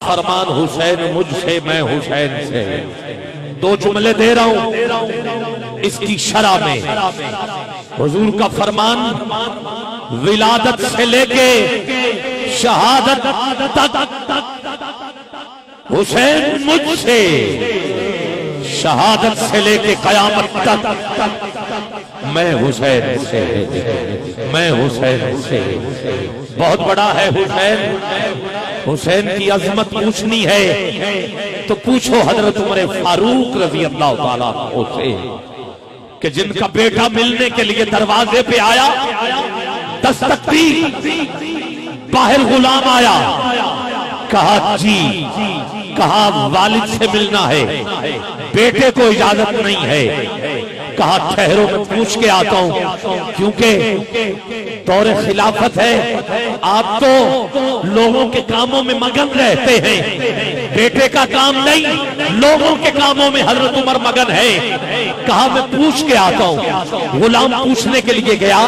फरमान हुसैन मुझसे मैं हुसैन से। दो जुमले दे रहा हूं इसकी शरह में। हुजूर का फरमान विलादत से लेके शहादत तक हुसैन मुझसे, शहादत से लेके कयामत तक मैं हुसैन से, मैं हुसैन से। बहुत बड़ा है हुसैन। हुसैन की अजमत पूछनी है तो पूछो हजरत उमर फारूक रजी अल्लाह ताला अन्हु से, कि जिनका बेटा मिलने के लिए दरवाजे पे आया, दस्तक दी, बाहर गुलाम आया, कहा जी, कहा वालिद से मिलना है, बेटे को इजाजत नहीं है। कहा ठहरो मैं पूछ के आता हूं, क्योंकि दौरे खिलाफत है, आप तो लोगों के कामों में मगन रहते हैं, बेटे का काम नहीं, लोगों के कामों में हजरत उमर मगन है। कहा मैं पूछ के आता हूं। गुलाम पूछने के लिए गया,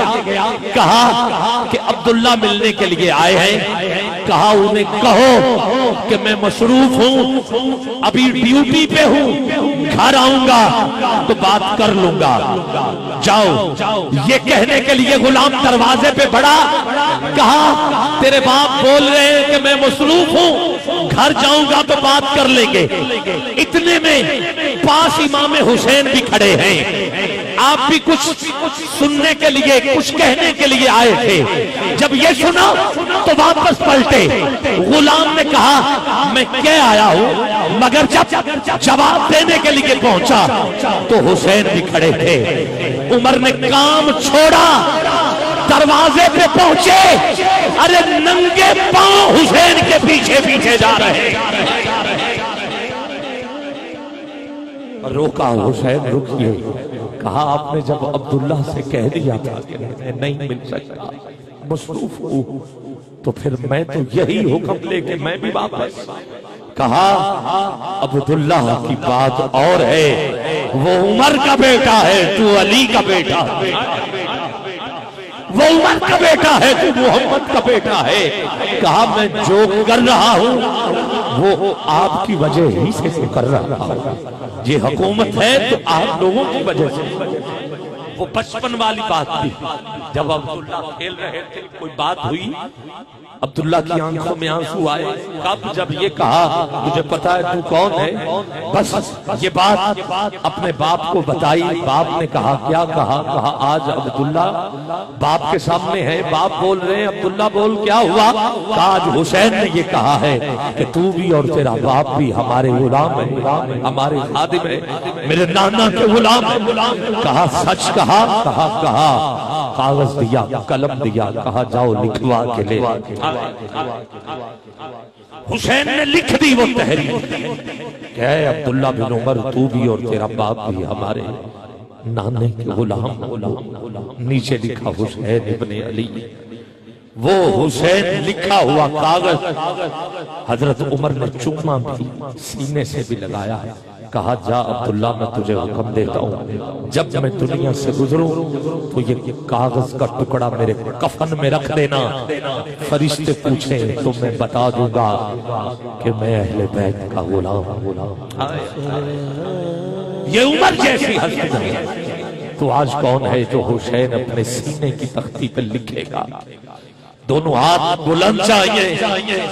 कहा कि अब्दुल्ला मिलने के लिए आए हैं। कहा उन्हें कहो कि मैं मसरूफ हूं, अभी ड्यूटी पे हूं, घर आऊंगा तो बात कर लूंगा, जाओ। ये कहने के लिए गुलाम दरवाजे पे बढ़ा, कहा तेरे बाप बोल रहे हैं कि मैं मसरूफ हूं, घर जाऊंगा तो बात कर लेंगे। इतने में पास इमाम हुसैन भी खड़े हैं, आप भी कुछ सुनने के लिए, कुछ कहने के लिए आए थे। जब ये सुना तो वापस पलटे। गुलाम ने कहा मैं क्या आया हूं, मगर जब जवाब देने के लिए पहुंचा तो हुसैन भी खड़े थे। उमर ने काम छोड़ा, दरवाजे पे पहुंचे, अरे नंगे पांव हुसैन के पीछे पीछे जा रहे। रोका, हुसैन रुकिए। कहा आपने जब अब्दुल्ला से कह दिया था कि मैं नहीं मिल सकता, मसरूफ हूं, तो फिर मैं तो यही हुक्म लेके मैं भी वापस। कहा अब्दुल्ला की बात और है, वो उमर का बेटा है, तू अली का बेटा है, वो उमर का बेटा है, तू मोहम्मद का बेटा है। कहा मैं जो कर रहा हूं वो आपकी वजह ही से कर रहा हूं, ये हुकूमत है तो आप लोगों की वजह से। वो बचपन वाली बात थी, जब अब्दुल्ला खेल रहे थे, कोई बात हुई, अब्दुल्ला की आंखों में आंसू आए। कब? जब ये कहा मुझे पता है तू कौन है। बस ये बात अपने बाप को बताई। बाप ने कहा क्या कहा? कहा आज अब्दुल्ला बाप के सामने है, बाप बोल रहे हैं, अब्दुल्ला बोल क्या हुआ? कहा आज हुसैन ने ये कहा है कि तू भी और तेरा बाप भी हमारे गुलाम है, हमारे खादिम है, मेरे नाना के गुलाम है। कहा सच कहा? कहा कागज दिया, कलम दिया, कहा जाओ लिखवा के ले। हुसैन ने लिख दी वो तहरीर। क्या है अब्दुल्ला बिन उमर, तू भी और तेरा बाप भी हमारे नाने के गुलाम। नीचे लिखा हुसैन इब्ने अली। वो हुसैन लिखा हुआ कागज हजरत उमर ने चुम्मा भी सीने से भी लगाया। कहा जा अब्दुल्ला मैं तुझे हुक्म देता हूँ, जब मैं दुनिया से गुजरूं तो ये कागज का टुकड़ा मेरे कफन में रख देना। फरिश्ते पूछे तो मैं बता दूंगा कि मैं अहले बैत का गुलाम। ये उमर जैसी हस्ती है तो आज कौन है जो हुसैन अपने सीने की तख्ती पर लिखेगा? दोनों हाथ बुलंद चाहिए।